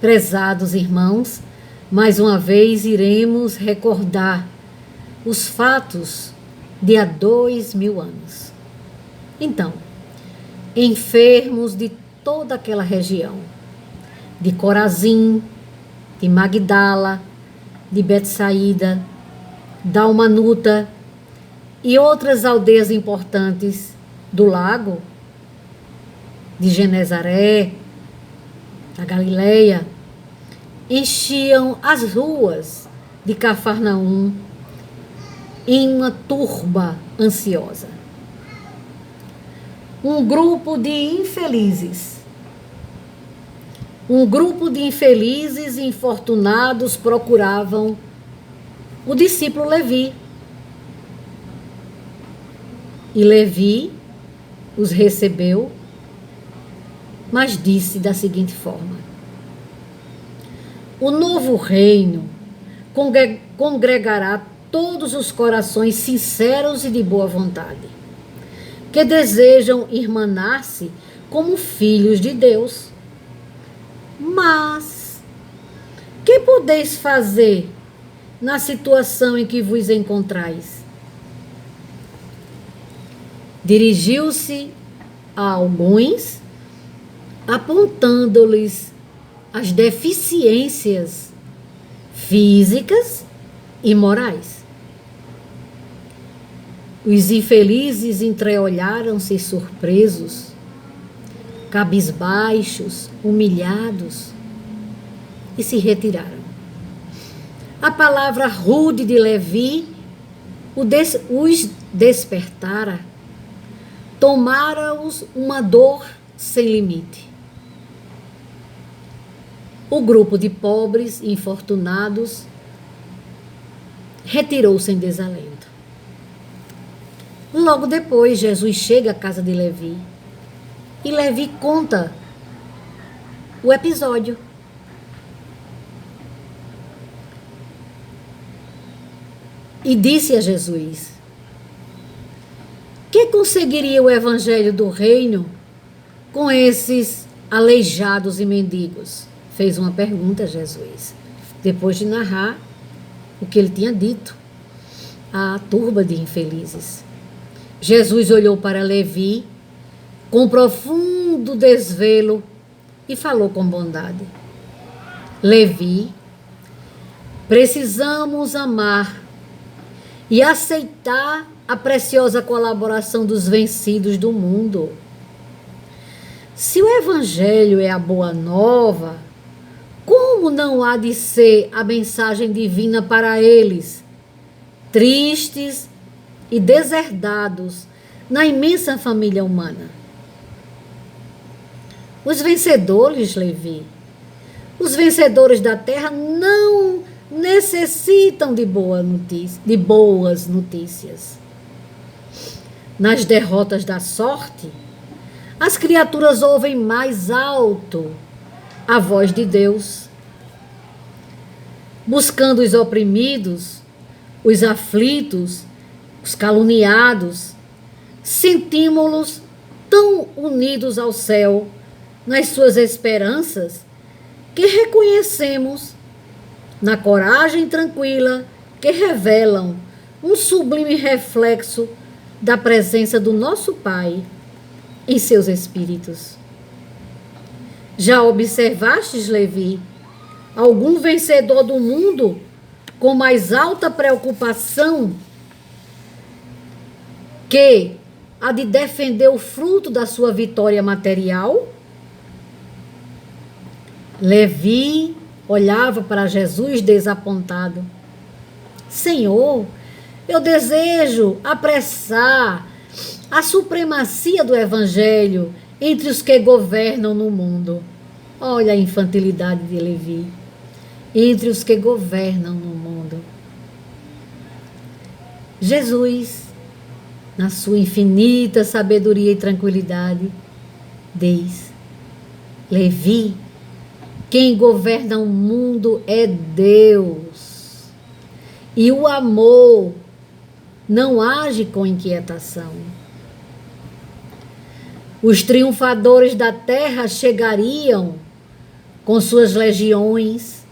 Prezados irmãos, mais uma vez iremos recordar os fatos de há 2000 anos. Então, enfermos de toda aquela região, de Corazim, de Magdala, de Betsaída, Dalmanuta e outras aldeias importantes do lago, de Genezaré, da Galileia, enchiam as ruas de Cafarnaum em uma turba ansiosa. Um grupo de infelizes e infortunados procuravam o discípulo Levi. E Levi os recebeu, mas disse da seguinte forma: o novo reino congregará todos os corações sinceros e de boa vontade, que desejam irmanar-se como filhos de Deus. Mas que podeis fazer na situação em que vos encontrais? Dirigiu-se a alguns, apontando-lhes as deficiências físicas e morais. Os infelizes entreolharam-se surpresos, cabisbaixos, humilhados, e se retiraram. A palavra rude de Levi os despertara, tomara-os uma dor sem limite. O grupo de pobres e infortunados retirou-se em desalento. Logo depois, Jesus chega à casa de Levi e Levi conta o episódio. E disse a Jesus: que conseguiria o evangelho do reino com esses aleijados e mendigos? Fez uma pergunta a Jesus, depois de narrar o que ele tinha dito à turba de infelizes. Jesus olhou para Levi com profundo desvelo e falou com bondade: Levi, precisamos amar e aceitar a preciosa colaboração dos vencidos do mundo. Se o evangelho é a boa nova, como não há de ser a mensagem divina para eles, tristes e deserdados na imensa família humana? Os vencedores, Levi, os vencedores da terra não necessitam de boas notícias. Nas derrotas da sorte, as criaturas ouvem mais alto a voz de Deus, buscando os oprimidos, os aflitos, os caluniados. Sentimos-los tão unidos ao céu nas suas esperanças que reconhecemos na coragem tranquila que revelam um sublime reflexo da presença do nosso Pai em seus espíritos. Já observastes, Levi, algum vencedor do mundo com mais alta preocupação que a de defender o fruto da sua vitória material? Levi olhava para Jesus desapontado. Senhor, eu desejo apressar a supremacia do evangelho entre os que governam no mundo. Olha a infantilidade de Levi. Entre os que governam no mundo. Jesus, na sua infinita sabedoria e tranquilidade, diz: Levi, quem governa o mundo é Deus. E o amor não age com inquietação. Os triunfadores da terra chegariam com suas legiões,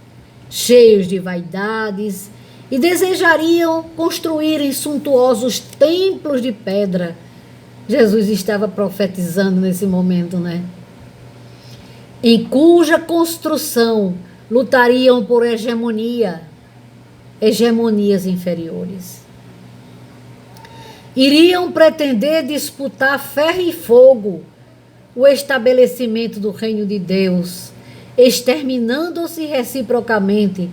cheios de vaidades, e desejariam construir em suntuosos templos de pedra. Jesus estava profetizando nesse momento, né? Em cuja construção lutariam por hegemonias inferiores. Iriam pretender disputar ferro e fogo o estabelecimento do reino de Deus, exterminando-se reciprocamente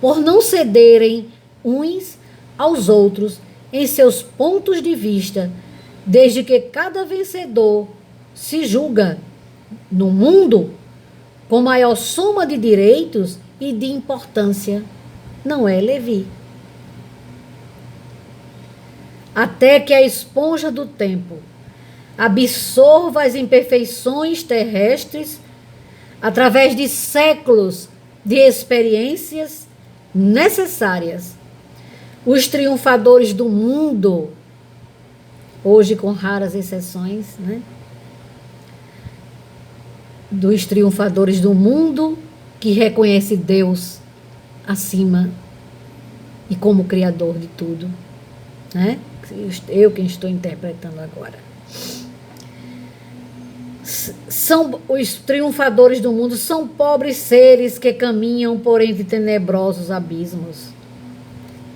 por não cederem uns aos outros em seus pontos de vista, desde que cada vencedor se julga no mundo com maior soma de direitos e de importância. Não é Levi. Até que a esponja do tempo absorva as imperfeições terrestres através de séculos de experiências necessárias. Os triunfadores do mundo, hoje com raras exceções, né? Dos triunfadores do mundo que reconhece Deus acima e como Criador de tudo, né? Eu quem estou interpretando agora. São os triunfadores do mundo, são pobres seres que caminham por entre tenebrosos abismos.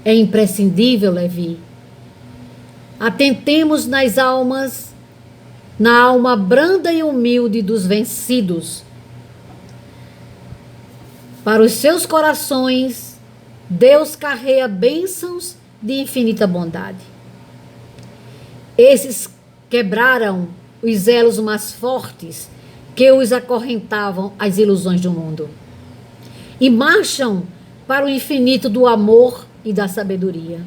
É imprescindível, Levi. Atentemos na alma branda e humilde dos vencidos. Para os seus corações, Deus carrega bênçãos de infinita bondade. Esses quebraram os elos mais fortes que os acorrentavam às ilusões do mundo e marcham para o infinito do amor e da sabedoria.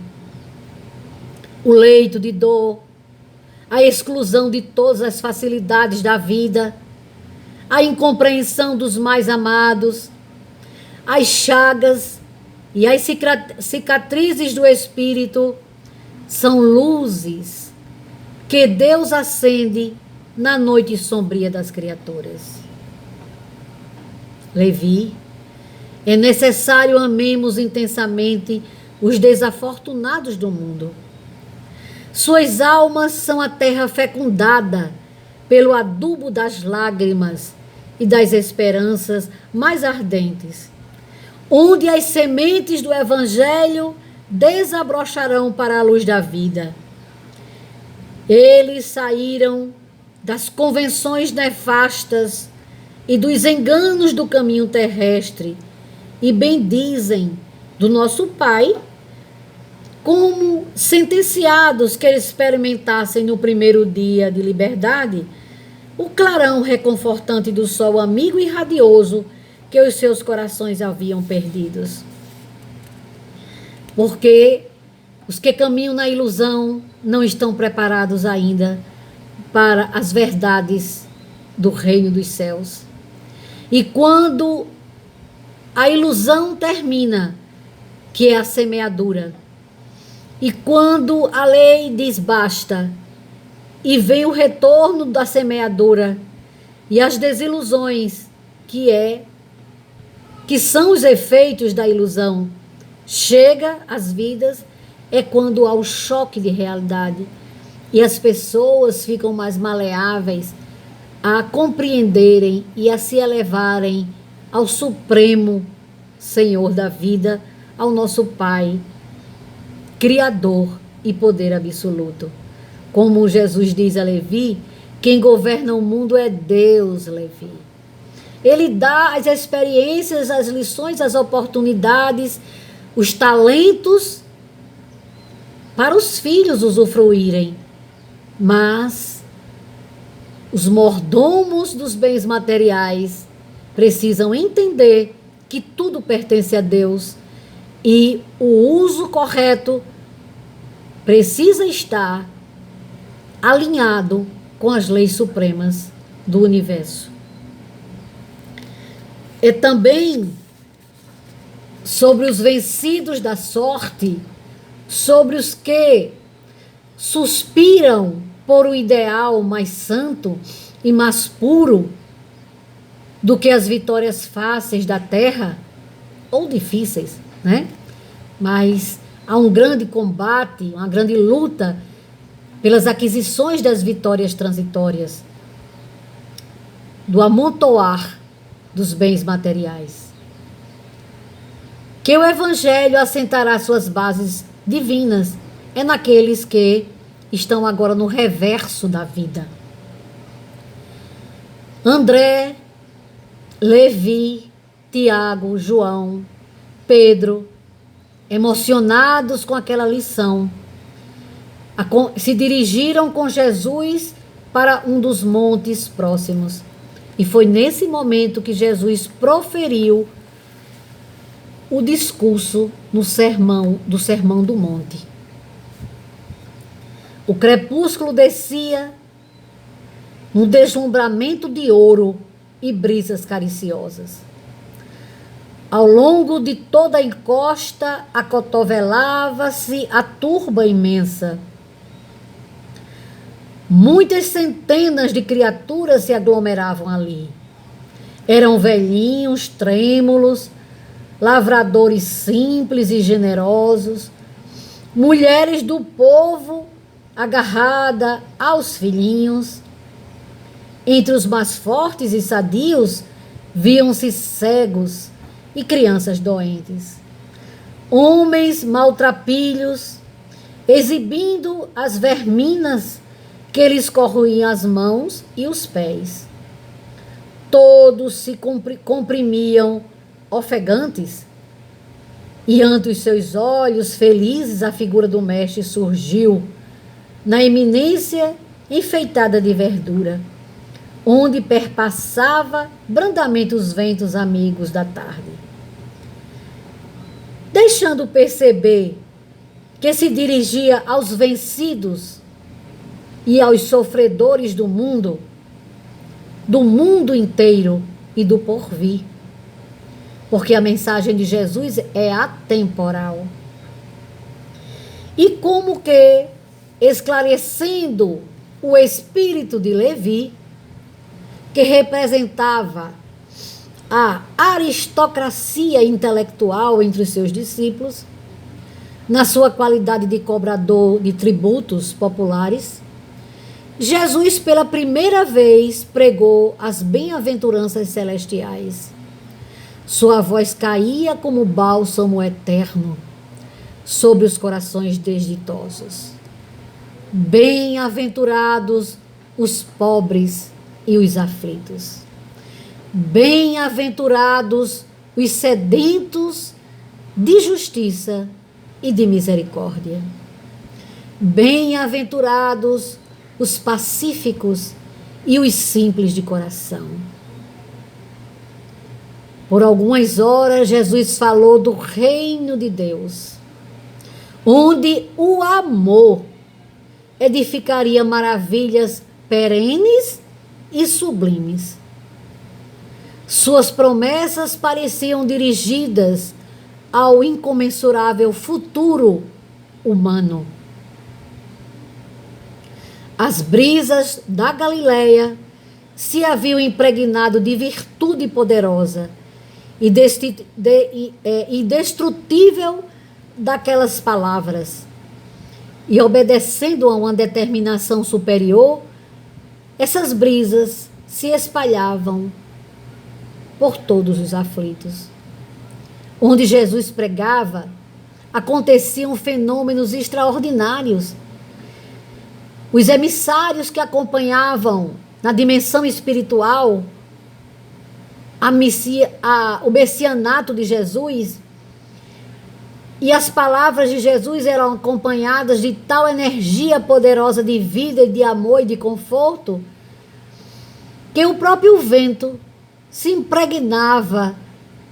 O leito de dor, a exclusão de todas as facilidades da vida, a incompreensão dos mais amados, as chagas e as cicatrizes do espírito são luzes que Deus acende na noite sombria das criaturas. Levi, é necessário amemos intensamente os desafortunados do mundo. Suas almas são a terra fecundada pelo adubo das lágrimas e das esperanças mais ardentes, onde as sementes do Evangelho desabrocharão para a luz da vida. Eles saíram das convenções nefastas e dos enganos do caminho terrestre e bendizem do nosso Pai como sentenciados que experimentassem no primeiro dia de liberdade o clarão reconfortante do sol amigo e radioso que os seus corações haviam perdidos. Porque os que caminham na ilusão não estão preparados ainda para as verdades do reino dos céus. E quando a ilusão termina, que é a semeadura, e quando a lei diz basta, e vem o retorno da semeadura, e as desilusões, que são os efeitos da ilusão, chega às vidas, é quando há o choque de realidade, e as pessoas ficam mais maleáveis a compreenderem e a se elevarem ao Supremo Senhor da vida, ao nosso Pai, Criador e poder absoluto. Como Jesus diz a Levi, quem governa o mundo é Deus, Levi. Ele dá as experiências, as lições, as oportunidades, os talentos para os filhos usufruírem. Mas os mordomos dos bens materiais precisam entender que tudo pertence a Deus e o uso correto precisa estar alinhado com as leis supremas do universo. E também sobre os vencidos da sorte, sobre os que suspiram por um ideal mais santo e mais puro, do que as vitórias fáceis da terra, ou difíceis, né? Mas há um grande combate, uma grande luta pelas aquisições das vitórias transitórias, do amontoar dos bens materiais. Que o Evangelho assentará suas bases divinas é naqueles que estão agora no reverso da vida. André, Levi, Tiago, João, Pedro, emocionados com aquela lição, se dirigiram com Jesus para um dos montes próximos. E foi nesse momento que Jesus proferiu o discurso do Sermão do Monte. O crepúsculo descia num deslumbramento de ouro e brisas cariciosas. Ao longo de toda a encosta, acotovelava-se a turba imensa. Muitas centenas de criaturas se aglomeravam ali. Eram velhinhos, trêmulos, lavradores simples e generosos, mulheres do povo agarrada aos filhinhos. Entre os mais fortes e sadios, viam-se cegos e crianças doentes. Homens maltrapilhos, exibindo as verminas que lhes corroíam as mãos e os pés. Todos se comprimiam ofegantes, e ante os seus olhos felizes a figura do mestre surgiu na eminência enfeitada de verdura, onde perpassava brandamente os ventos amigos da tarde. Deixando perceber que se dirigia aos vencidos e aos sofredores do mundo inteiro e do porvir. Porque a mensagem de Jesus é atemporal. E como que, esclarecendo o espírito de Levi, que representava a aristocracia intelectual entre os seus discípulos, na sua qualidade de cobrador de tributos populares, Jesus pela primeira vez pregou as bem-aventuranças celestiais. Sua voz caía como bálsamo eterno sobre os corações desditosos. Bem-aventurados os pobres e os aflitos. Bem-aventurados os sedentos de justiça e de misericórdia. Bem-aventurados os pacíficos e os simples de coração. Por algumas horas, Jesus falou do reino de Deus, onde o amor edificaria maravilhas perenes e sublimes. Suas promessas pareciam dirigidas ao incomensurável futuro humano. As brisas da Galileia se haviam impregnado de virtude poderosa e indestrutível daquelas palavras. E obedecendo a uma determinação superior, essas brisas se espalhavam por todos os aflitos. Onde Jesus pregava, aconteciam fenômenos extraordinários. Os emissários que acompanhavam na dimensão espiritual o messianato de Jesus, e as palavras de Jesus eram acompanhadas de tal energia poderosa de vida e de amor e de conforto, que o próprio vento se impregnava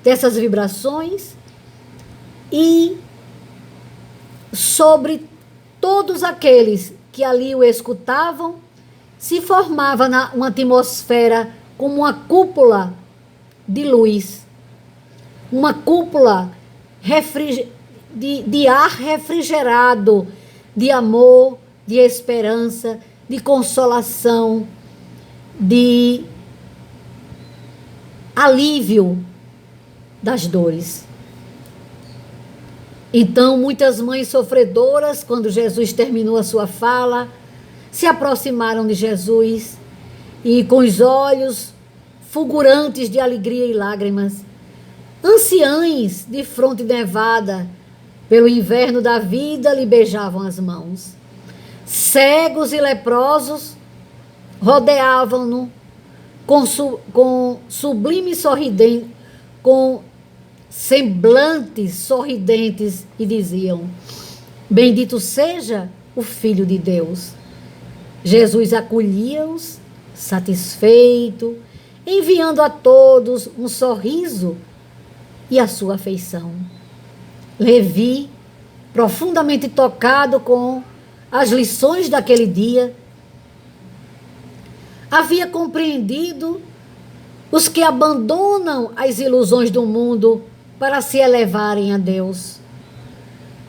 dessas vibrações e sobre todos aqueles que ali o escutavam se formava uma atmosfera como uma cúpula de luz, uma cúpula de ar refrigerado, de amor, de esperança, de consolação, de alívio das dores. Então, muitas mães sofredoras, quando Jesus terminou a sua fala, se aproximaram de Jesus e, com os olhos fulgurantes de alegria e lágrimas, anciães de fronte nevada pelo inverno da vida, lhe beijavam as mãos. Cegos e leprosos rodeavam-no com sublime sorridente, com semblantes sorridentes e diziam: bendito seja o Filho de Deus. Jesus acolhia-os, satisfeito, enviando a todos um sorriso e a sua afeição. Levi, profundamente tocado com as lições daquele dia, havia compreendido os que abandonam as ilusões do mundo para se elevarem a Deus.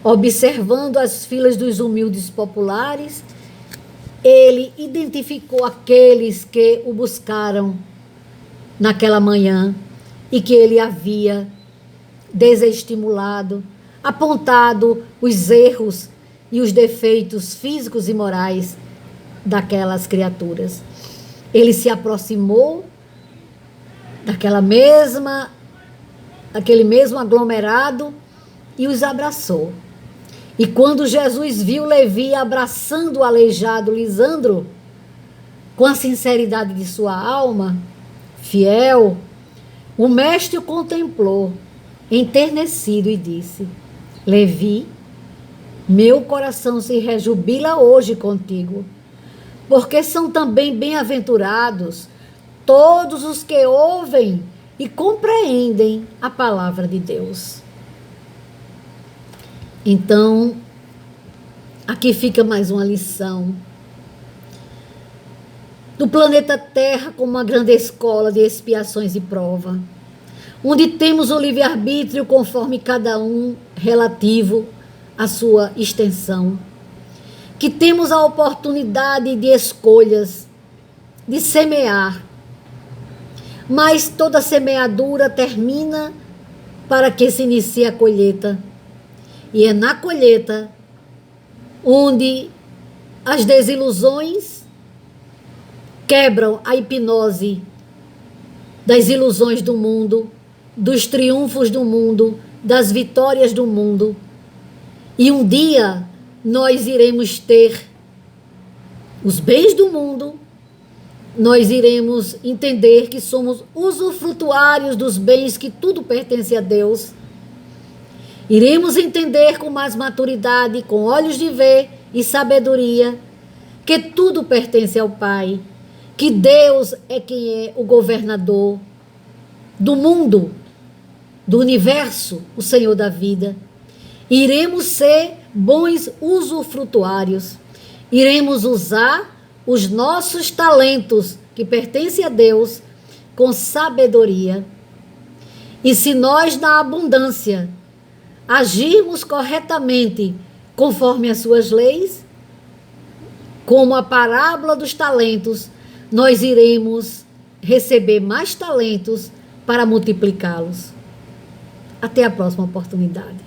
Observando as filas dos humildes populares, ele identificou aqueles que o buscaram naquela manhã e que ele havia desestimulado, apontado os erros e os defeitos físicos e morais daquelas criaturas. Ele se aproximou daquele mesmo aglomerado e os abraçou. E quando Jesus viu Levi abraçando o aleijado Lisandro, com a sinceridade de sua alma, fiel, o mestre o contemplou, enternecido, e disse: Levi, meu coração se rejubila hoje contigo, porque são também bem-aventurados todos os que ouvem e compreendem a palavra de Deus. Então, aqui fica mais uma lição. Do planeta Terra como uma grande escola de expiações e prova, onde temos o livre-arbítrio conforme cada um relativo à sua extensão, que temos a oportunidade de escolhas, de semear, mas toda semeadura termina para que se inicie a colheita. E é na colheita onde as desilusões quebram a hipnose das ilusões do mundo, dos triunfos do mundo, das vitórias do mundo. E um dia nós iremos ter os bens do mundo, nós iremos entender que somos usufrutuários dos bens, que tudo pertence a Deus. Iremos entender com mais maturidade, com olhos de ver e sabedoria, que tudo pertence ao Pai, que Deus é quem é o governador do mundo, do universo, o Senhor da vida. Iremos ser bons usufrutuários, iremos usar os nossos talentos, que pertencem a Deus, com sabedoria. E se nós, na abundância, agirmos corretamente conforme as suas leis, como a parábola dos talentos, nós iremos receber mais talentos para multiplicá-los. Até a próxima oportunidade.